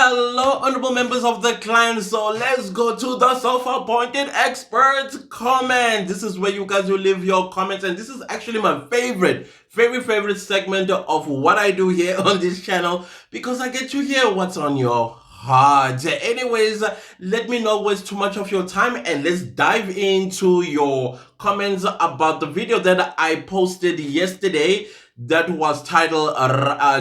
Hello, honorable members of the clan. So let's go to the self-appointed expert comment. This is where you guys will leave your comments, and this is actually my favorite segment of what I do here on this channel because I get to hear what's on your heart. Anyways, let me not waste too much of your time and let's dive into your comments about the video that I posted yesterday that was titled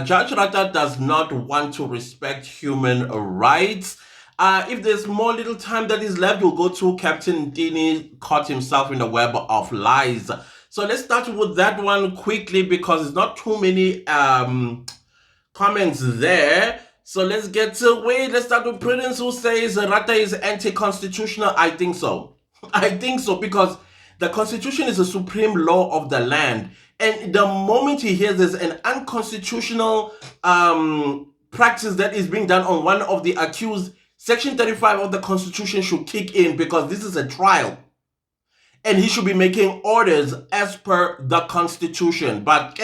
Judge Rata Does Not Want to Respect Human Rights. If there's more little time that is left, we'll go to Captain Dini caught himself in the web of lies. So let's start with that one quickly because it's not too many comments there. So let's get to it. Let's start with Prudence, who says Rata is anti-constitutional. I think so. I think so because the Constitution is the supreme law of the land. And the moment he hears there's an unconstitutional practice that is being done on one of the accused, Section 35 of the Constitution should kick in because this is a trial. And he should be making orders as per the Constitution. But,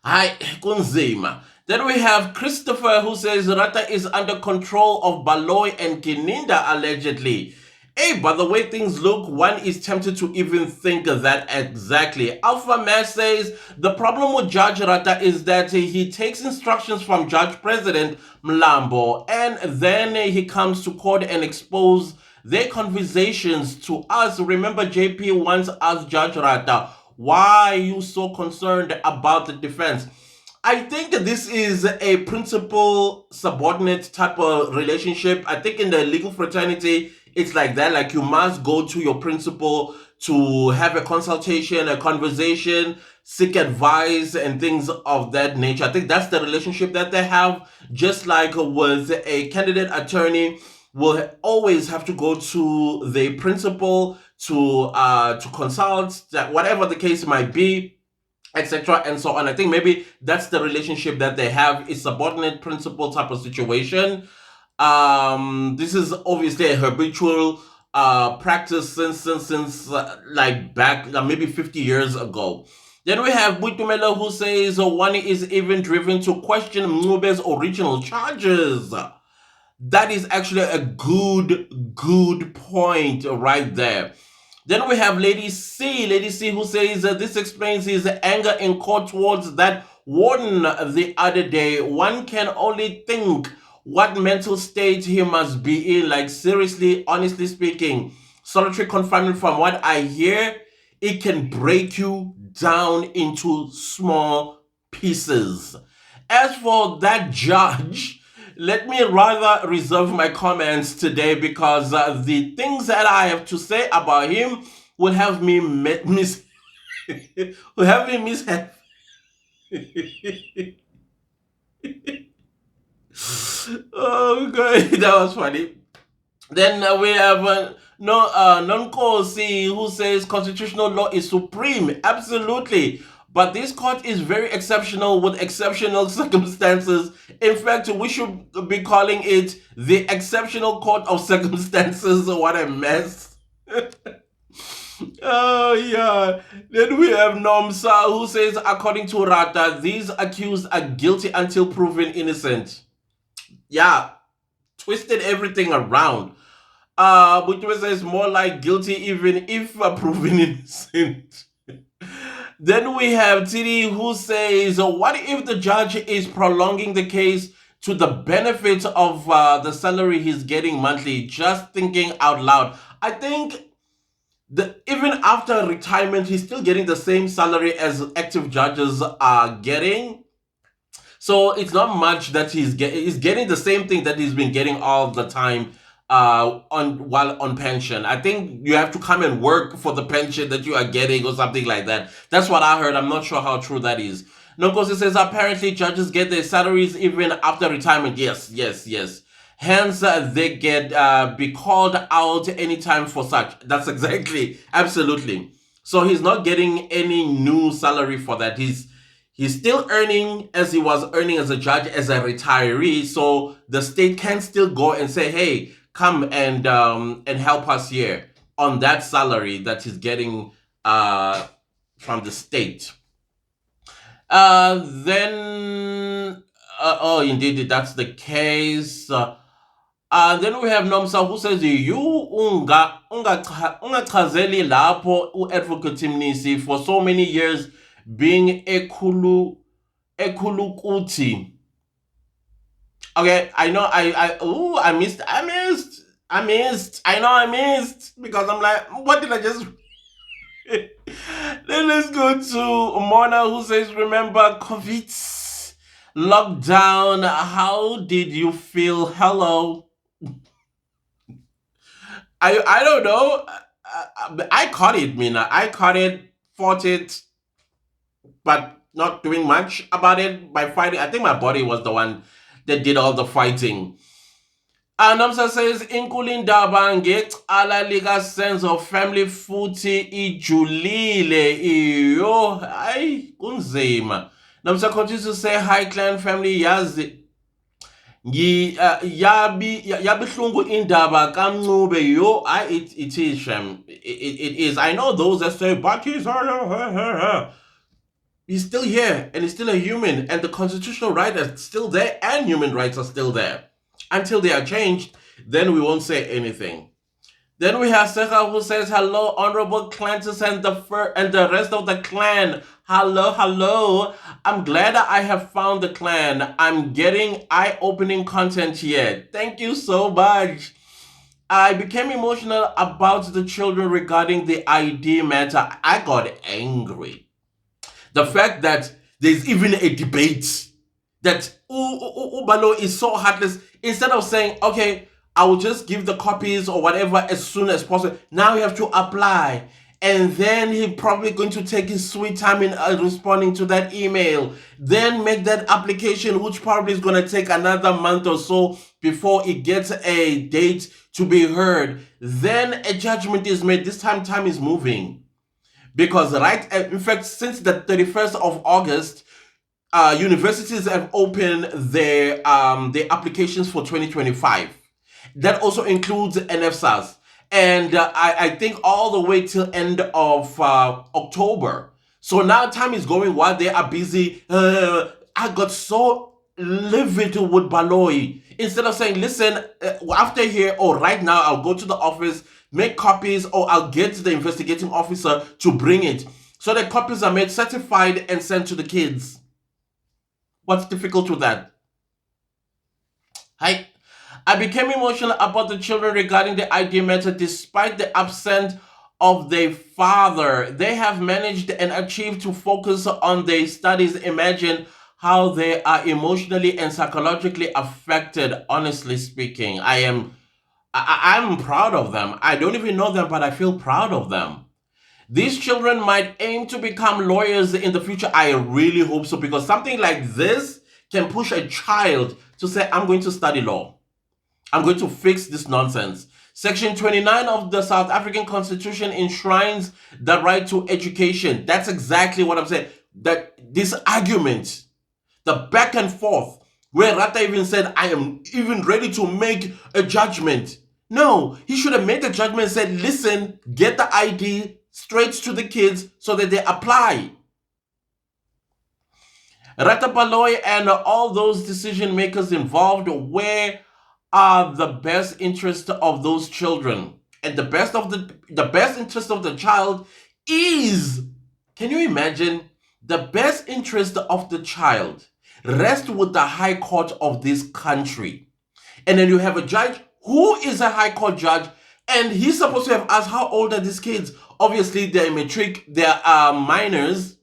kunzima. Then we have Christopher, who says Rata is under control of Baloy and Kininda, allegedly. Hey, by the way things look, one is tempted to even think of that exactly. Alpha Mass says the problem with Judge Rata is that he takes instructions from Judge President Mlambo and then he comes to court and expose their conversations to us. Remember, JP once asked Judge Rata, why are you so concerned about the defense? I think this is a principal subordinate type of relationship. I think in the legal fraternity, it's like that. Like you must go to your principal to have a consultation, a conversation, seek advice, and things of that nature. I think that's the relationship that they have. Just like with a candidate attorney, will always have to go to the principal to consult, that whatever the case might be, etc. and so on. I think maybe that's the relationship that they have, is subordinate principal type of situation. This is obviously a habitual practice since like back maybe 50 years ago. Then we have Buitumelo, who says one is even driven to question Mnube's original charges. That is actually a good point right there. Then we have Lady C, who says this explains his anger in court towards that warden the other day. One can only think what mental state he must be in. Like seriously, honestly speaking, solitary confinement, from what I hear, it can break you down into small pieces. As for that judge, let me rather reserve my comments today because the things that I have to say about him will have me miss. Will have me miss. Oh god, that was funny. Then we have Nonkosi, who says constitutional law is supreme. Absolutely. But this court is very exceptional with exceptional circumstances. In fact, we should be calling it the exceptional court of circumstances. What a mess. Oh, yeah. Then we have Nomsa, who says, according to Rata, these accused are guilty until proven innocent. Yeah, twisted everything around. Which says more like guilty even if proven innocent. Then we have Tiri, who says, what if the judge is prolonging the case to the benefit of the salary he's getting monthly? Just thinking out loud. I think even after retirement, he's still getting the same salary as active judges are getting. So it's not much that he's getting the same thing that he's been getting all the time while on pension. I think you have to come and work for the pension that you are getting or something like that. That's what I heard. I'm not sure how true that is. Nonkosi says apparently judges get their salaries even after retirement. Yes. Hence, they get be called out anytime for such. That's exactly, absolutely. So he's not getting any new salary for that. He's still earning as he was earning as a judge, as a retiree. So the state can still go and say, hey, come and help us here on that salary that he's getting from the state. Then Oh, indeed, that's the case. And then we have Nomsa who says, you ungachazeli lapho u-Advocate Mnisi for so many years being ekhulukuthi. Okay, I know I missed because I'm like, what did I just then let's go to Mona who says, remember COVID lockdown, how did you feel? Hello. I don't know. I caught it, Mina. I caught it, fought it, but not doing much about it by fighting. I think my body was the one that did all the fighting. Namsa says, inkulindaba ngecala lika sense of family futhi ijulile iyo. Ay, kunzima. Namsa continues to say, hi clan family, yazi yabihlungu indaba kaMncube yo. It is Shem. It is. I know those that say, but he's still here and he's still a human, and the constitutional right is still there and human rights are still there. Until they are changed, then we won't say anything. Then we have Secha who says, hello, honorable Clantis and the rest of the clan. Hello. I'm glad that I have found the clan. I'm getting eye-opening content here. Thank you so much. I became emotional about the children regarding the ID matter. I got angry. The fact that there's even a debate that Baloyi is so heartless. Instead of saying, okay, I will just give the copies or whatever as soon as possible. Now you have to apply. And then he's probably going to take his sweet time in responding to that email. Then make that application, which probably is going to take another month or so before it gets a date to be heard. Then a judgment is made. This time is moving. Because in fact, since the 31st of August, universities have opened their applications for 2025. That also includes NFSAS. And I think all the way till end of October. So now time is going while they are busy. I got so livid with Baloyi. Instead of saying, listen, after here or right now, I'll go to the office, make copies, or I'll get the investigating officer to bring it. So the copies are made certified and sent to the kids. What's difficult with that? I became emotional about the children regarding the ID matter despite the absence of their father. They have managed and achieved to focus on their studies. Imagine how they are emotionally and psychologically affected. Honestly speaking, I'm proud of them. I don't even know them, but I feel proud of them. These children might aim to become lawyers in the future. I really hope so, because something like this can push a child to say, I'm going to study law. I'm going to fix this nonsense. Section 29 of the South African Constitution enshrines the right to education. That's exactly what I'm saying. That this argument, the back and forth, where Rata even said, I am even ready to make a judgment. No, he should have made the judgment and said, listen, get the ID straight to the kids so that they apply. Rata Baloyi and all those decision makers involved, where are the best interest of those children? And the best interest of the child is, can you imagine, the best interest of the child rests with the High Court of this country. And then you have a judge who is a High Court judge, and he's supposed to have asked, how old are these kids? Obviously, they're matric, they are minors.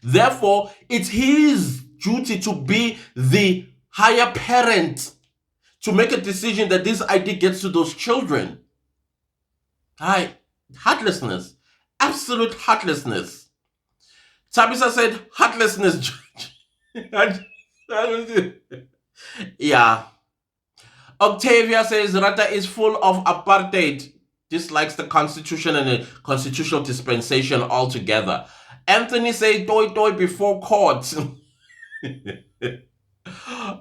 Therefore, it's his duty to be the higher parent to make a decision that this ID gets to those children. Heartlessness. Absolute heartlessness. Tabisa said, heartlessness, judge. Yeah. Octavia says, Rata is full of apartheid. Dislikes the constitution and the constitutional dispensation altogether. Anthony says, toy before court.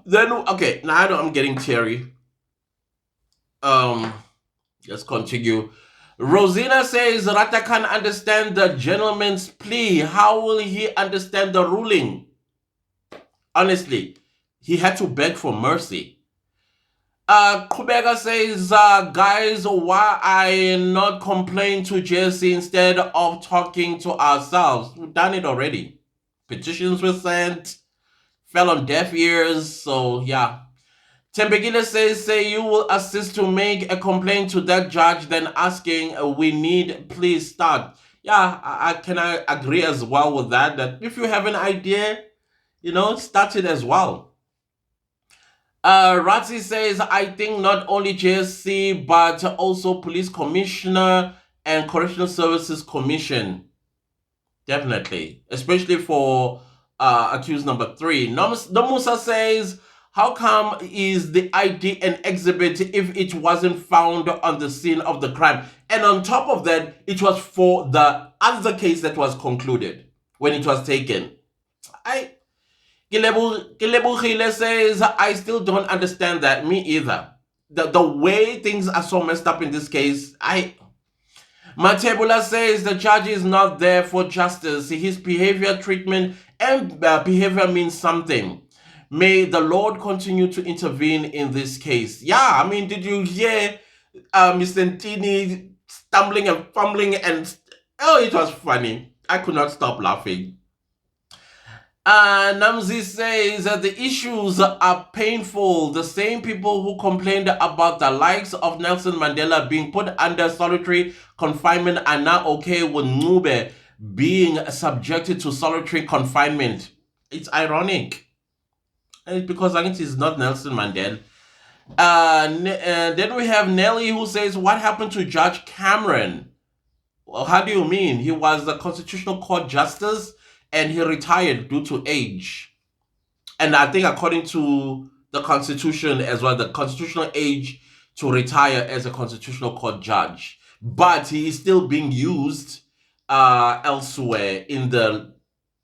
Then, okay, now I'm getting teary. Let's continue. Rosina says, Rata can't understand the gentleman's plea. How will he understand the ruling? Honestly, He had to beg for mercy. Kubeka says, guys, why I not complain to Jesse instead of talking to ourselves? We've done it already. Petitions were sent, fell on deaf ears, so yeah. Tembegile says, say you will assist to make a complaint to that judge, then asking, we need, please start. Yeah, I agree as well with that, that if you have an idea, start it as well. Ratzi says, I think not only JSC, but also Police Commissioner and Correctional Services Commission. Definitely. Especially for accused number 3. Nomusa says, how come is the ID an exhibit if it wasn't found on the scene of the crime? And on top of that, it was for the other case that was concluded when it was taken. Kilebugile says, I still don't understand that. Me either. The way things are so messed up in this case, Matebula says the judge is not there for justice. His behavior, treatment, and behavior means something. May the Lord continue to intervene in this case. Yeah, I mean, did you hear Mr. Ntini stumbling and fumbling and... Oh, it was funny. I could not stop laughing. Namzi says that the issues are painful. The same people who complained about the likes of Nelson Mandela being put under solitary confinement are now okay with Ncube being subjected to solitary confinement. It's ironic. And it's because I think it's not Nelson Mandela. Then we have Nelly who says, what happened to Judge Cameron? Well, how do you mean? He was the Constitutional Court Justice and he retired due to age. And I think according to the Constitution as well, the constitutional age to retire as a Constitutional Court judge. But he is still being used elsewhere in the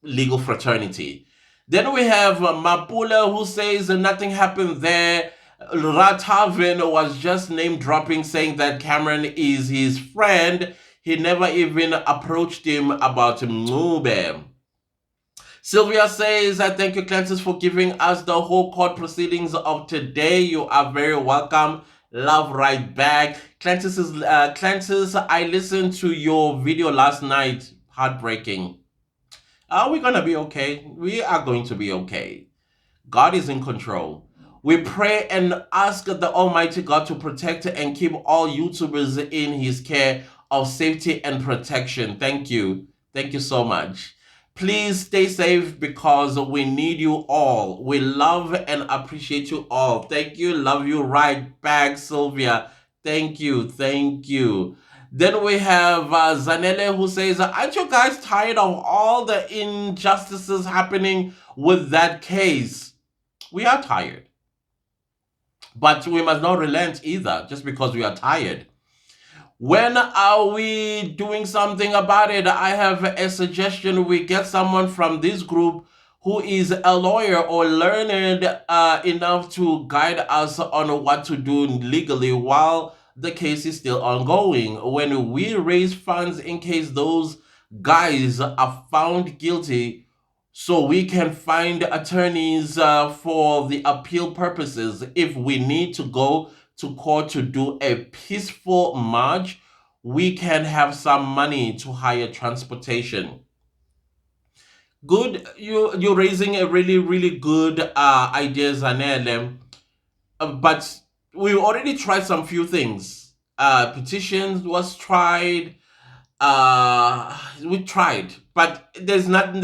legal fraternity. Then we have Mapula who says nothing happened there. Rathaven was just name dropping, saying that Cameron is his friend. He never even approached him about Ncube. Sylvia says, thank you, Clancis, for giving us the whole court proceedings of today. You are very welcome. Love right back. Clancis, I listened to your video last night. Heartbreaking. Are we going to be okay? We are going to be okay. God is in control. We pray and ask the Almighty God to protect and keep all YouTubers in his care of safety and protection. Thank you. Thank you so much. Please stay safe because we need you all. We love and appreciate you all. Thank you. Love you right back, Sylvia. Thank you. Thank you. Then we have Zanele who says, aren't you guys tired of all the injustices happening with that case? We are tired. But we must not relent either just because we are tired. When are we doing something about it? I have a suggestion. We get someone from this group who is a lawyer or learned enough to guide us on what to do legally while the case is still ongoing. When we raise funds in case those guys are found guilty, so we can find attorneys for the appeal purposes. If we need to go to court to do a peaceful march, we can have some money to hire transportation. Good, you're raising a really, really good idea, Zanele. But we already tried some few things. Petitions was tried. We tried, but there's nothing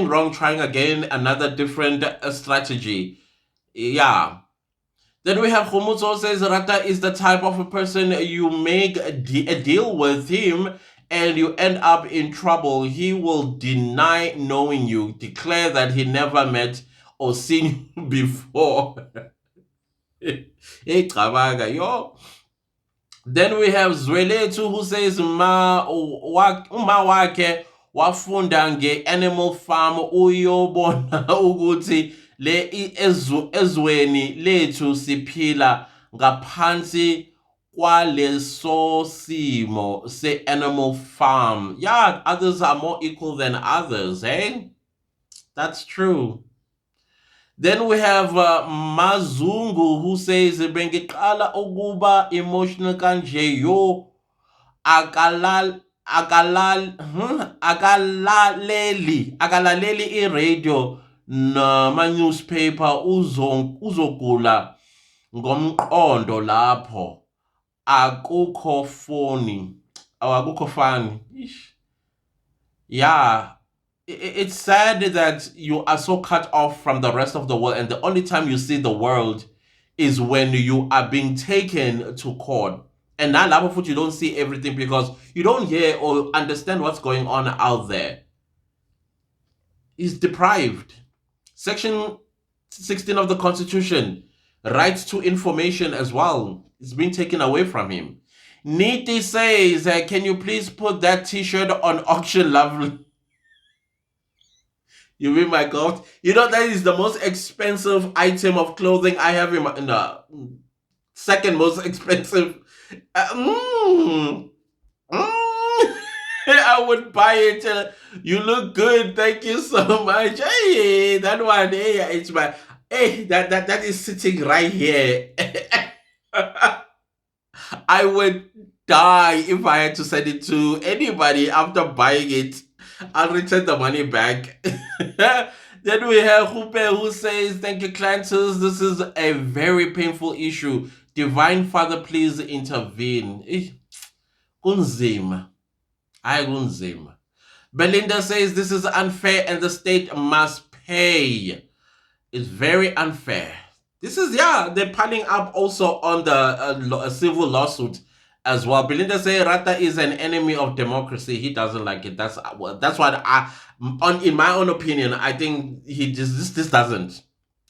wrong trying again another different strategy. Yeah. Then we have Khomutso says Rata is the type of a person you make a deal with him and you end up in trouble. He will deny knowing you, declare that he never met or seen you before. Hey, Travaga, yo. Then we have Zweletu who says uma wake wafunda nge animal farm uyobona ukuthi le ezweni lethu siphila ngaphansi kwaleso simo se animal farm. Yeah, others are more equal than others, eh? That's true. Then we have Mazungu who says bengiqala ukuba emotional kanje yo akalaleli iradio nama newspaper uzogula ngomqondo lapho akukho foni akukho fani. Yeah, it's sad that you are so cut off from the rest of the world, and the only time you see the world is when you are being taken to court. And now, labo futhi, you don't see everything because you don't hear or understand what's going on out there. He's deprived. Section 16 of the Constitution, right to information as well, is being taken away from him. Niti says, can you please put that t-shirt on auction, lovely? You mean my God? You know, that is the most expensive item of clothing I have in the second most expensive. I would buy it. You look good. Thank you so much. Hey, that one, hey, it's my, hey, that is sitting right here. I would die if I had to send it to anybody after buying it. I'll return the money back. Then we have Hupe who says, thank you, Clantus. This is a very painful issue. Divine Father, please intervene. Kunzima. Hayi kunzima. Belinda says, this is unfair and the state must pay. It's very unfair. This is, yeah, they're piling up also on the civil lawsuit as well. Belinda says Rata is an enemy of democracy. He doesn't like it. That's what in my own opinion, I think he just this doesn't.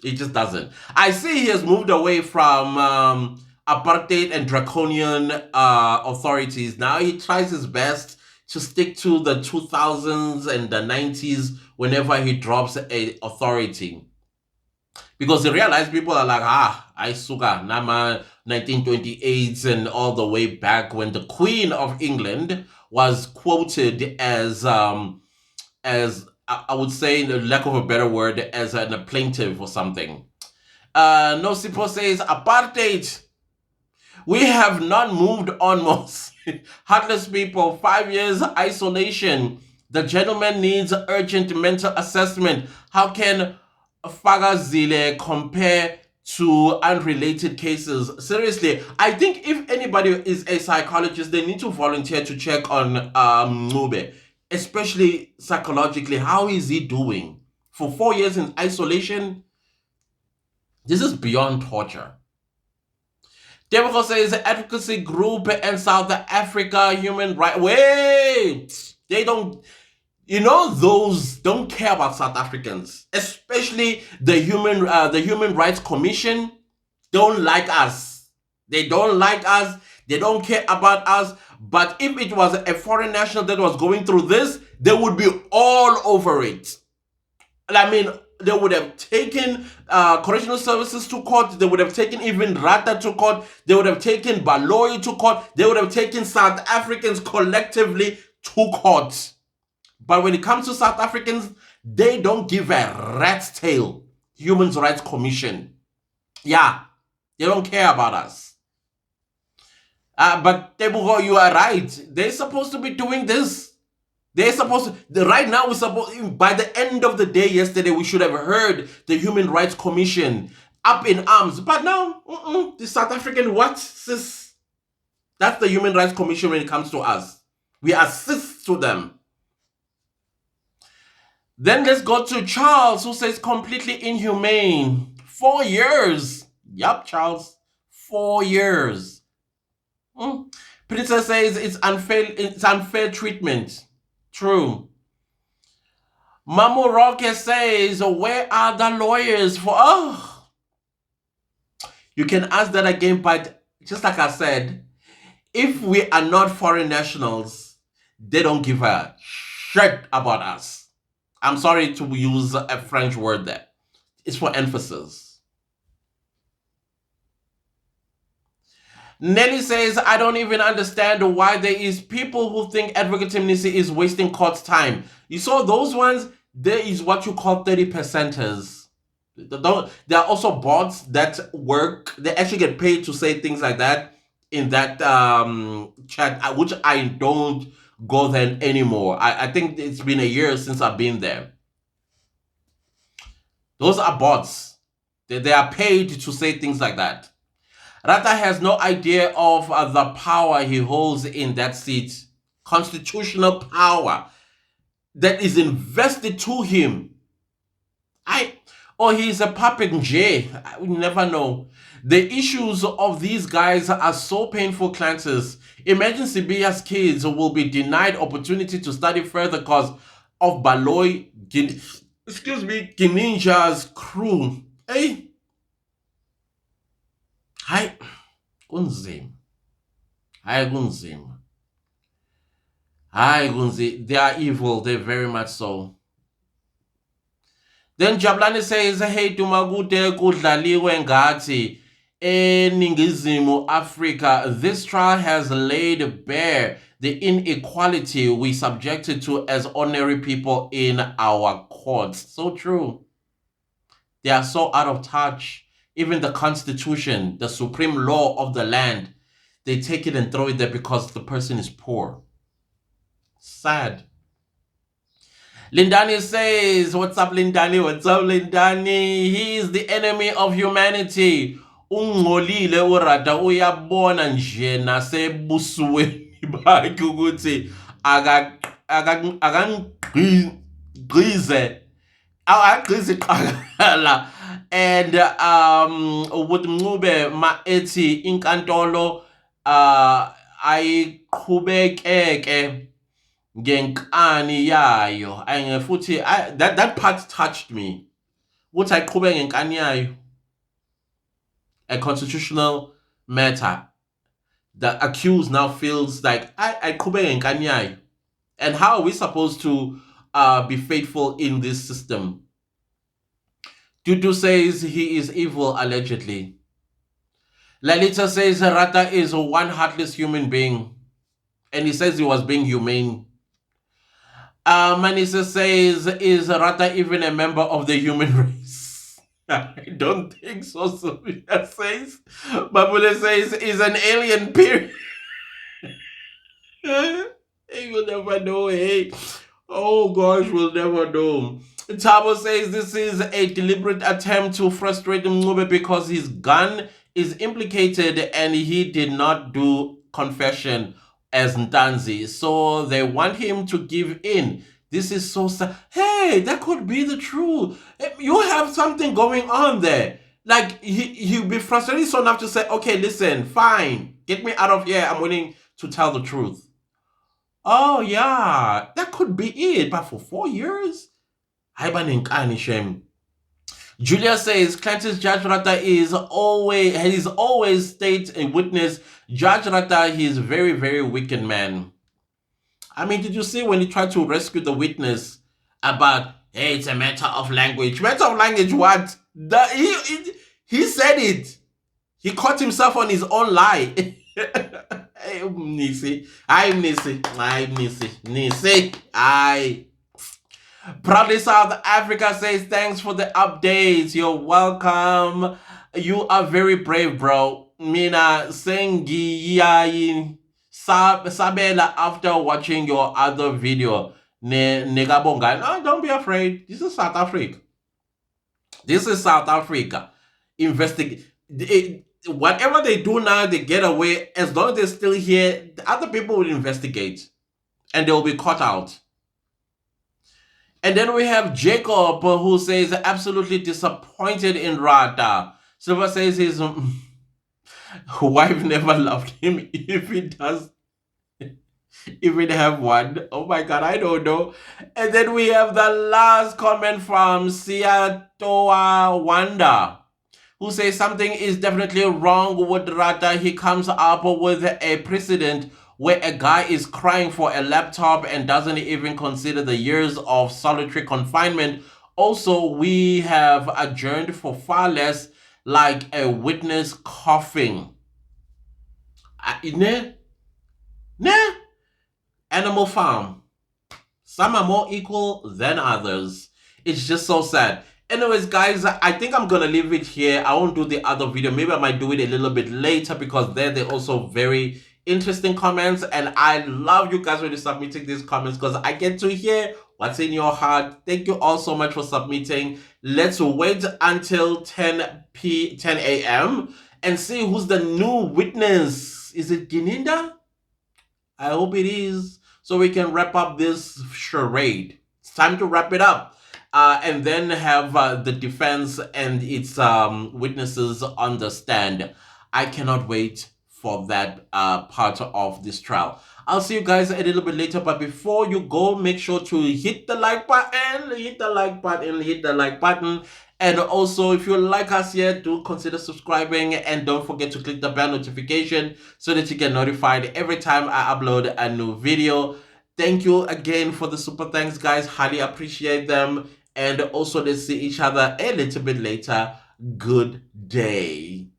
It just doesn't. I see he has moved away from apartheid and draconian authorities. Now he tries his best to stick to the 2000s and the 90s whenever he drops a authority. Because he realized people are like, I suga, Nama 1928 and all the way back when the Queen of England was quoted as I would say, in the lack of a better word, as a plaintiff or something. Nosipo says, apartheid. We have not moved on most. Heartless people, 5 years isolation. The gentleman needs urgent mental assessment. How can Fagazile compare to unrelated cases? Seriously, I think if anybody is a psychologist, they need to volunteer to check on Ncube, especially psychologically. How is he doing? For 4 years in isolation? This is beyond torture. Deborah says advocacy group in South Africa, human rights. Wait! They don't... You know, those don't care about South Africans, especially the Human Rights Commission. Don't like us. They don't like us. They don't care about us. But if it was a foreign national that was going through this, they would be all over it. I mean, they would have taken correctional services to court. They would have taken even Rata to court. They would have taken Baloyi to court. They would have taken South Africans collectively to court. But when it comes to South Africans, they don't give a rat's tail. Human Rights Commission. Yeah, they don't care about us. But Tebugo, you are right. They're supposed to be doing this. They're supposed to, right now, by the end of the day yesterday, we should have heard the Human Rights Commission up in arms. But now, the South African, what, sis? That's the Human Rights Commission when it comes to us. We assist to them. Then let's go to Charles, who says completely inhumane. 4 years. Yup, Charles. 4 years. Princess says it's unfair treatment. True. Mamu Roque says, where are the lawyers for... Oh. You can ask that again, but just like I said, if we are not foreign nationals, they don't give a shit about us. I'm sorry to use a French word there. It's for emphasis. Nelly says, I don't even understand why there is people who think Advocate Mnisi is wasting court's time. You saw those ones? There is what you call 30%ers. There are also bots that work. They actually get paid to say things like that in that chat, which I don't go there anymore. I think it's been a year since I've been there. Those are bots. They are paid to say things like that. Rata has no idea of the power he holds in that seat, constitutional power that is invested to him. Or he's a puppet J. We never know. The issues of these guys are so painful, Clances. Imagine Sibiya's kids will be denied opportunity to study further because of Baloy, Gininja's crew. Hey, hi, kunzima. Hi, kunzima. Hi, Gunzi. They are evil. They're very much so. Then Jabulani says, hey, Tumagude kudlaliwe ngathi eNingizimu Africa. This trial has laid bare the inequality we subjected to as ordinary people in our courts. So true. They are so out of touch. Even the Constitution, the supreme law of the land, they take it and throw it there because the person is poor. Sad. Lindani says, what's up, Lindani? What's up, Lindani? He is the enemy of humanity. Ungcolile urada uyabona nje nasebusweni bakhe ukuthi akangqize agqize qala and ukuthi Mncube ma ethi inkantolo ayiqhubekeke ngenkani yayo futhi that part touched me ukuthi ayiqhubeke ngenkani yayo, a constitutional matter. The accused now feels like ayiqhubeke ngenkani yayo, and how are we supposed to be faithful in this system? Dudu says he is evil allegedly. Lalita says Rata is one heartless human being, and he says he was being humane. Manisa says, is Rata even a member of the human race? I don't think so, Sophia says. Babule says, is an alien, period. Hey, we'll never know, hey. Oh gosh, we'll never know. Tabo says this is a deliberate attempt to frustrate Mncube because his gun is implicated and he did not do confession as Ntanzi, so they want him to give in. This is so sad. Hey, that could be the truth. You have something going on there. Like, he'll be frustrated so enough to say, okay, listen, fine, get me out of here. I'm willing to tell the truth. Oh, yeah, that could be it. But for 4 years? Shame. Julia says, Clancy's Judge Rata has always stayed a witness. Judge Rata, he is a very, very wicked man. I mean, did you see when he tried to rescue the witness about, hey, it's a matter of language? Matter of language, what? He said it. He caught himself on his own lie. Nisi. Proudly South Africa says, thanks for the updates. You're welcome. You are very brave, bro. Mina sengi sabela after watching your other video. Negabonga. No, don't be afraid. This is South Africa. Investigate. Whatever they do now, they get away. As long as they're still here, the other people will investigate. And they'll be caught out. And then we have Jacob, who says absolutely disappointed in Rata. Silver says his wife never loved him. If he does even have one. Oh my God, I don't know. And then we have the last comment from Siatoa Wanda, who says something is definitely wrong with Rata. He comes up with a precedent where a guy is crying for a laptop and doesn't even consider the years of solitary confinement. Also, we have adjourned for far less, like a witness coughing. Animal Farm. Some are more equal than others. It's just so sad. Anyways, guys, I think I'm gonna leave it here. I won't do the other video. Maybe I might do it a little bit later because they're also very interesting comments, and I love you guys when you're submitting these comments because I get to hear what's in your heart. Thank you all so much for submitting. Let's wait until 10 a.m. and see who's the new witness. Is it Gininda? I hope it is, so we can wrap up this charade. It's time to wrap it up. And then have the defense and its witnesses understand. I cannot wait for that part of this trial. I'll see you guys a little bit later, but before you go, make sure to hit the like button, hit the like button, hit the like button. And also, if you like us here, do consider subscribing and don't forget to click the bell notification so that you get notified every time I upload a new video. Thank you again for the super thanks, guys. Highly appreciate them. And also, let's see each other a little bit later. Good day.